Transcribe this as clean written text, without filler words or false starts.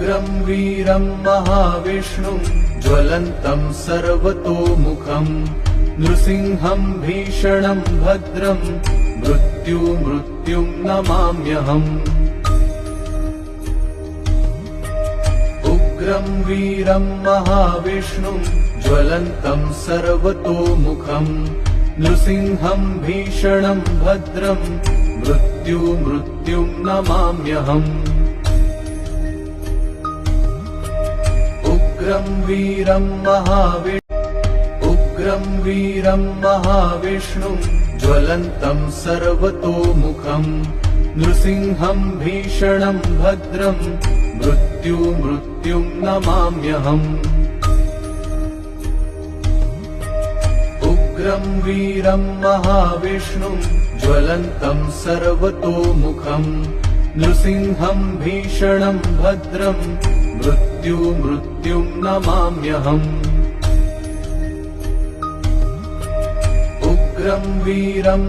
उग्रं वीरं महाविष्णुं ज्वलन्तं सर्वतोमुखं नृसिंहं भीषणं भद्रं मृत्युं नमाम्यहम्। उग्रं वीरं महाविष्णुं ज्वलन्तं सर्वतोमुखं नृसिंहं भीषणं भद्रं मृत्युं नमाम्यहम्। उग्रं वीरं महाविष्णुं ज्वलन्तं सर्वतोमुखं नृसिंहं भीषणं भद्रं मृत्युं नमाम्यहम्। उग्रं वीरं महाविष्णुं ज्वलन्तं सर्वतोमुखं नृसिंहं भीषणं भद्रं मृत्युं नमाम्यहम्। उग्रं वीरं